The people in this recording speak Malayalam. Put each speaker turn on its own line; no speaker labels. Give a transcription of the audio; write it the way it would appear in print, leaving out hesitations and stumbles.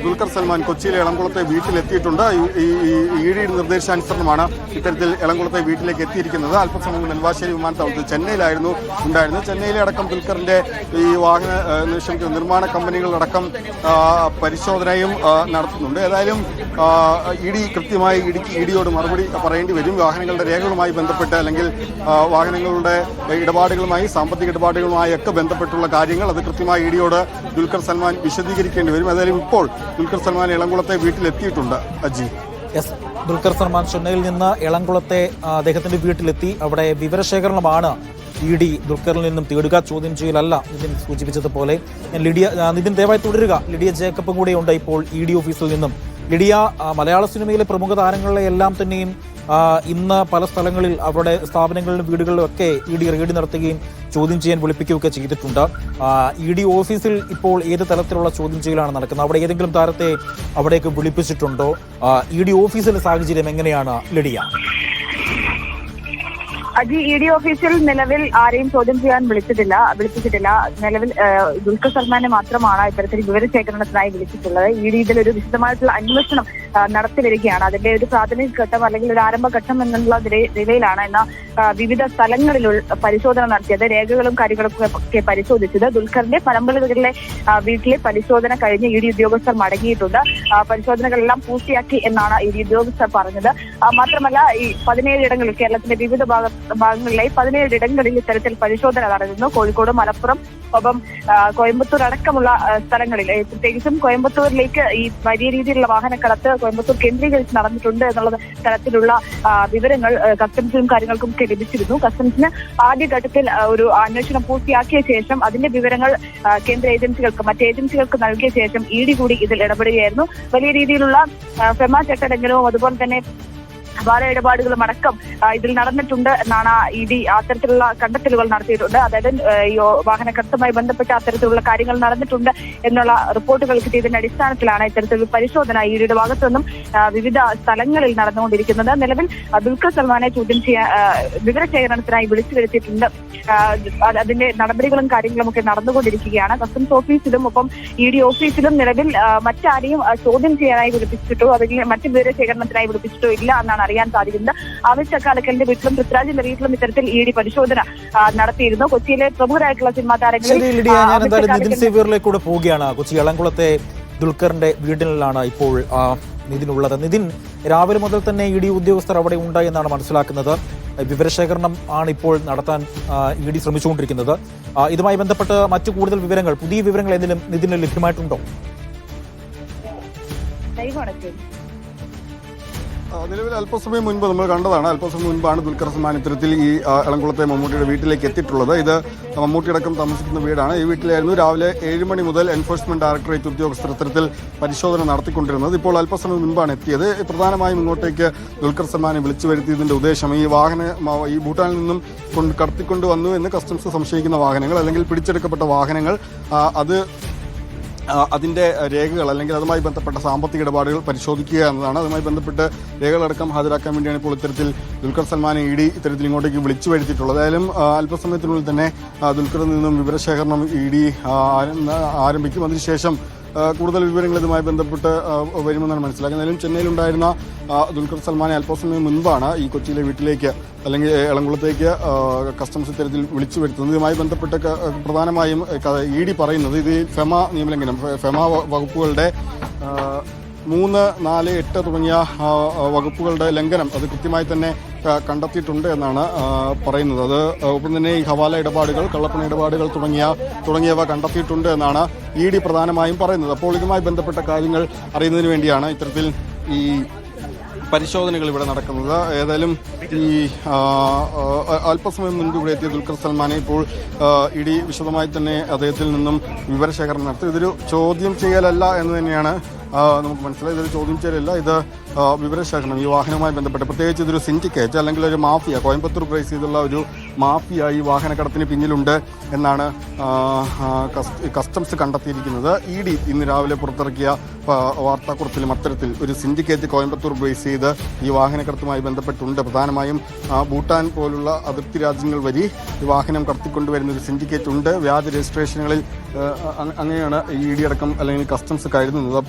ദുൽഖർ സൽമാൻ കൊച്ചിയിലെ എളംകുളത്തെ വീട്ടിലെത്തിയിട്ടുണ്ട്. ഇ ഡി നിർദ്ദേശാനുസരണമാണ് ഇത്തരത്തിൽ എളംകുളത്തെ വീട്ടിലേക്ക് എത്തിയിരിക്കുന്നത്. അല്പസമയം നെൽവാശ്ശേരി വിമാനത്താവളത്തിൽ ചെന്നൈയിലായിരുന്നു ഉണ്ടായിരുന്നത്. ചെന്നൈയിലെ അടക്കം ദുൽഖറിന്റെ ഈ നിർമ്മാണ കമ്പനികളടക്കം പരിശോധനയും നടത്തുന്നുണ്ട്. ഏതായാലും ഇ ഡി കൃത്യമായി ഇഡിയോട് മറുപടി പറയേണ്ടി വരും. വാഹനങ്ങളുടെ രേഖകളുമായി ബന്ധപ്പെട്ട് അല്ലെങ്കിൽ വാഹനങ്ങളുടെ ഇടപാടുകളുമായി സാമ്പത്തിക ഇടപാടുകളുമായി ഒക്കെ ബന്ധപ്പെട്ടുള്ള കാര്യങ്ങൾ അത് കൃത്യമായി ഇഡിയോട് ദുൽഖർ സൽമാൻ വിശദീകരിക്കേണ്ടി വരും. ഏതായാലും ഇപ്പോൾ ദുൽഖർ സൽമാൻ എളംകുളത്തെ വീട്ടിലെത്തിയിട്ടുണ്ട്. അജി,
ദുൽഖർ സൽമാൻ ചെന്നൈയിൽ നിന്ന് എളംകുളത്തെ അദ്ദേഹത്തിന്റെ വീട്ടിലെത്തി. അവിടെ വിവരശേഖരണമാണ് ഇ ഡി ദുൽഖറിൽ നിന്നും തേടുക, ചോദ്യം ചെയ്യലല്ല. നിതിൻ സൂചിപ്പിച്ചതുപോലെ നിതിൻ ദയവായി തുടരുക. ലിഡിയ ജേക്കബും കൂടെയുണ്ട് ഇപ്പോൾ ഇ ഡി ഓഫീസിൽ നിന്നും. ലിഡിയ, മലയാള സിനിമയിലെ പ്രമുഖ താരങ്ങളെ എല്ലാം തന്നെയും ഇന്ന് പല സ്ഥലങ്ങളിൽ അവരുടെ സ്ഥാപനങ്ങളിലും വീടുകളിലും ഒക്കെ ഇ ഡി റെയ്ഡ് നടത്തുകയും ചോദ്യം ചെയ്യാൻ വിളിപ്പിക്കുകയൊക്കെ ചെയ്തിട്ടുണ്ട്. ഇ ഡി ഓഫീസിൽ ഇപ്പോൾ ഏത് തരത്തിലുള്ള ചോദ്യം ചെയ്യലാണ് നടക്കുന്നത്? അവിടെ ഏതെങ്കിലും താരത്തെ അവിടേക്ക് വിളിപ്പിച്ചിട്ടുണ്ടോ? ഇ ഡി ഓഫീസിലെ സാഹചര്യം എങ്ങനെയാണ് ലിഡിയ?
അജി, ഇ ഡി ഓഫീസിൽ നിലവിൽ ആരെയും ചോദ്യം ചെയ്യാൻ വിളിപ്പിച്ചിട്ടില്ല. നിലവിൽ ദുൽഖർ സൽമാനെ മാത്രമാണ് ഇത്തരത്തിൽ വിവരശേഖരണത്തിനായി വിളിച്ചിട്ടുള്ളത്. ഇ ഡി ഇതിലൊരു വിശദമായിട്ടുള്ള അന്വേഷണം നടത്തി വരികയാണ്. അതിന്റെ ഒരു പ്രാഥമിക ഘട്ടം അല്ലെങ്കിൽ ഒരു ആരംഭഘട്ടം എന്നുള്ള നിലയിലാണ് ഇന്ന് വിവിധ സ്ഥലങ്ങളിൽ പരിശോധന നടത്തിയത്. രേഖകളും കാര്യങ്ങളൊക്കെ ഒക്കെ പരിശോധിച്ചത്. ദുൽഖറിന്റെ പരമ്പരകളിലെ വീട്ടിലെ പരിശോധന കഴിഞ്ഞ് ഇ ഡി ഉദ്യോഗസ്ഥർ മടങ്ങിയിട്ടുണ്ട്. പരിശോധനകളെല്ലാം പൂർത്തിയാക്കി എന്നാണ് ഇ ഡി ഉദ്യോഗസ്ഥർ പറഞ്ഞത്. മാത്രമല്ല, ഈ 17 ഇടങ്ങളിൽ കേരളത്തിന്റെ വിവിധ ഭാഗങ്ങളിലായി 17 ഇടങ്ങളിൽ ഇത്തരത്തിൽ പരിശോധന നടന്നു. കോഴിക്കോട്, മലപ്പുറം, ഒപ്പം കോയമ്പത്തൂർ അടക്കമുള്ള സ്ഥലങ്ങളിൽ, പ്രത്യേകിച്ചും കോയമ്പത്തൂരിലേക്ക് ഈ വലിയ രീതിയിലുള്ള വാഹനക്കടത്ത് കോയമ്പത്തൂർ കേന്ദ്രീകരിച്ച് നടന്നിട്ടുണ്ട് എന്നുള്ള തരത്തിലുള്ള വിവരങ്ങൾ കസ്റ്റംസിനും കാര്യങ്ങൾക്കും ഒക്കെ ലഭിച്ചിരുന്നു. കസ്റ്റംസിന് ആദ്യഘട്ടത്തിൽ ഒരു അന്വേഷണം പൂർത്തിയാക്കിയ ശേഷം അതിന്റെ വിവരങ്ങൾ കേന്ദ്ര ഏജൻസികൾക്ക്, മറ്റ് ഏജൻസികൾക്ക് നൽകിയ ശേഷം ഇ ഡി കൂടി ഇതിൽ ഇടപെടുകയായിരുന്നു. വലിയ രീതിയിലുള്ള ഫെമ ചട്ടലംഘനവും അതുപോലെ തന്നെ വാഹന ഇടപാടുകളും അടക്കം ഇതിൽ നടന്നിട്ടുണ്ട് എന്നാണ് ഇ ഡി അത്തരത്തിലുള്ള കണ്ടെത്തലുകൾ നടത്തിയിട്ടുണ്ട്. അതായത് ഈ വാഹനക്കടത്തുമായി ബന്ധപ്പെട്ട അത്തരത്തിലുള്ള കാര്യങ്ങൾ നടന്നിട്ടുണ്ട് എന്നുള്ള റിപ്പോർട്ടുകൾ കിട്ടിയതിന്റെ അടിസ്ഥാനത്തിലാണ് ഇത്തരത്തിലുള്ള പരിശോധന ഇ ഡിയുടെ ഭാഗത്തു നിന്നും വിവിധ സ്ഥലങ്ങളിൽ നടന്നുകൊണ്ടിരിക്കുന്നത്. നിലവിൽ ദുൽഖർ സൽമാനെ ചോദ്യം ചെയ്യാൻ വിവരശേഖരണത്തിനായി വിളിച്ചു വരുത്തിയിട്ടുണ്ട്. അതിന്റെ നടപടികളും കാര്യങ്ങളും ഒക്കെ നടന്നുകൊണ്ടിരിക്കുകയാണ്. കസ്റ്റംസ് ഓഫീസിലും ഒപ്പം ഇ ഡി ഓഫീസിലും നിലവിൽ മറ്റാരെയും ചോദ്യം ചെയ്യാനായി വിളിപ്പിച്ചിട്ടോ അല്ലെങ്കിൽ മറ്റ് വിവരശേഖരണത്തിനായി വിളിപ്പിച്ചിട്ടോ ഇല്ല എന്നാണ് അറിയാൻ സാധിക്കുന്നത്. ആവേശ് ചക്കാലക്കലിന്റെ വീട്ടിലും പൃഥ്വിരാജിന്റെ വീട്ടിലും ഇത്തരത്തിൽ ഇ ഡി പരിശോധന നടത്തിയിരുന്നു. കൊച്ചിയിലെ പ്രമുഖരായിട്ടുള്ള സിനിമാ
താരങ്ങളിലേക്ക് പോവുകയാണ്. കൊച്ചി എളംകുളത്തെ ദുൽഖറിന്റെ വീടിലാണ് ഇപ്പോൾ നിതിനുള്ളത്. നിതിൻ, രാവിലെ മുതൽ തന്നെ ഇ ഡി ഉദ്യോഗസ്ഥർ അവിടെ ഉണ്ട് എന്നാണ് മനസ്സിലാക്കുന്നത്. വിവരശേഖരണം ആണ് ഇപ്പോൾ നടത്താൻ ഇ ഡി ശ്രമിച്ചുകൊണ്ടിരിക്കുന്നത്. ഇതുമായി ബന്ധപ്പെട്ട് മറ്റു കൂടുതൽ വിവരങ്ങൾ, പുതിയ വിവരങ്ങൾ എന്തെങ്കിലും നിതിന് ലഭ്യമായിട്ടുണ്ടോ?
നിലവിൽ അല്പസമയം മുൻപ് നമ്മൾ കണ്ടതാണ്. അല്പസമയം മുൻപാണ് ദുൽഖർ സൽമാൻ ഇത്തരത്തിൽ ഈ എളംകുളത്തെ മമ്മൂട്ടിയുടെ വീട്ടിലേക്ക് എത്തിയിട്ടുള്ളത്. ഇത് മമ്മൂട്ടിയടക്കം താമസിക്കുന്ന വീടാണ്. ഈ വീട്ടിലായിരുന്നു രാവിലെ 7 മണി മുതൽ എൻഫോഴ്സ്മെന്റ് ഡയറക്ടറേറ്റ് ഉദ്യോഗസ്ഥർ ഇത്തരത്തിൽ പരിശോധന നടത്തിക്കൊണ്ടിരുന്നത്. ഇപ്പോൾ അല്പസമയം മുൻപാണ് എത്തിയത്. പ്രധാനമായും ഇങ്ങോട്ടേക്ക് ദുൽഖർ സൽമാനെ വിളിച്ചു വരുത്തിയതിന്റെ ഉദ്ദേശം ഈ ഭൂട്ടാനിൽ നിന്നും കടത്തിക്കൊണ്ട് വന്നു എന്ന് കസ്റ്റംസ് സംശയിക്കുന്ന വാഹനങ്ങൾ അല്ലെങ്കിൽ പിടിച്ചെടുക്കപ്പെട്ട വാഹനങ്ങൾ, അതിന്റെ രേഖകൾ അല്ലെങ്കിൽ അതുമായി ബന്ധപ്പെട്ട സാമ്പത്തിക ഇടപാടുകൾ പരിശോധിക്കുക എന്നതാണ്. അതുമായി ബന്ധപ്പെട്ട് രേഖകളടക്കം ഹാജരാക്കാൻ വേണ്ടിയാണ് ഇപ്പോൾ ഇത്തരത്തിൽ ദുൽഖർ സൽമാനെ ഇ ഡി ഇത്തരത്തിൽ ഇങ്ങോട്ടേക്ക് വിളിച്ചു വരുത്തിയിട്ടുള്ളത്. ഏതായാലും അല്പസമയത്തിനുള്ളിൽ തന്നെ ദുൽഖറിൽ നിന്നും വിവരശേഖരണം ഇ ഡി ആരംഭിക്കും. അതിനുശേഷം കൂടുതൽ വിവരങ്ങൾ ഇതുമായി ബന്ധപ്പെട്ട് വരുമെന്നാണ് മനസ്സിലാക്കുന്നത്. ചെന്നൈയിലുണ്ടായിരുന്ന ദുൽഖർ സൽമാനെ അല്പസമയം മുൻപാണ് ഈ കൊച്ചിയിലെ വീട്ടിലേക്ക് അല്ലെങ്കിൽ എളംകുളത്തേക്ക് കസ്റ്റംസ് ഇത്തരത്തിൽ വിളിച്ചു വരുത്തുന്നത്. ഇതുമായി ബന്ധപ്പെട്ട് പ്രധാനമായും ഇ ഡി പറയുന്നത് ഇത് ഫെമ നിയമലംഘനം, ഫെമ വകുപ്പുകളുടെ 3, 4, 8 തുടങ്ങിയ വകുപ്പുകളുടെ ലംഘനം അത് കൃത്യമായി തന്നെ കണ്ടെത്തിയിട്ടുണ്ട് എന്നാണ് പറയുന്നത്. അത് ഒപ്പം തന്നെ ഈ ഹവാല ഇടപാടുകൾ, കള്ളപ്പണ ഇടപാടുകൾ തുടങ്ങിയവ കണ്ടെത്തിയിട്ടുണ്ട് എന്നാണ് ഇ ഡി പ്രധാനമായും പറയുന്നത്. അപ്പോൾ ഇതുമായി ബന്ധപ്പെട്ട കാര്യങ്ങൾ അറിയുന്നതിന് വേണ്ടിയാണ് ഇത്തരത്തിൽ ഈ പരിശോധനകൾ ഇവിടെ നടക്കുന്നത്. ഏതായാലും ഈ അല്പസമയം മുൻപ് ഇവിടെ എത്തിയ ദുൽഖർ സൽമാനെ ഇപ്പോൾ ഇ ഡി വിശദമായി തന്നെ അദ്ദേഹത്തിൽ നിന്നും വിവരശേഖരണം നടത്തി. ഇതൊരു ചോദ്യം ചെയ്യലല്ല എന്ന് തന്നെയാണ് നമുക്ക് മനസ്സിലായി ഇതൊരു ചോദ്യം ചെയ്യലല്ല, ഇത് വിവരശേഖരണം. ഈ വാഹനവുമായി ബന്ധപ്പെട്ട് പ്രത്യേകിച്ച് ഇതൊരു സിൻഡിക്കേറ്റ് അല്ലെങ്കിൽ ഒരു മാഫിയ, കോയമ്പത്തൂർ ബേസ് ചെയ്തുള്ള ഒരു മാഫിയ ഈ വാഹനക്കടത്തിന് പിന്നിലുണ്ട് എന്നാണ് കസ്റ്റംസ് കണ്ടെത്തിയിരിക്കുന്നത്. ED ഇന്ന് രാവിലെ പുറത്തിറക്കിയ വാർത്താക്കുറിപ്പിലും അത്തരത്തിൽ ഒരു സിൻഡിക്കേറ്റ് കോയമ്പത്തൂർ ബേസ് ചെയ്ത് ഈ വാഹനക്കടത്തുമായി ബന്ധപ്പെട്ടുണ്ട്. പ്രധാനമായും ഭൂട്ടാൻ പോലുള്ള അതിർത്തി രാജ്യങ്ങൾ വഴി ഈ വാഹനം കടത്തിക്കൊണ്ടുവരുന്ന ഒരു സിൻഡിക്കേറ്റ് ഉണ്ട്. വ്യാജ രജിസ്ട്രേഷനുകളിൽ അങ്ങനെയാണ് ED അടക്കം അല്ലെങ്കിൽ കസ്റ്റംസ് കരുതുന്നത്.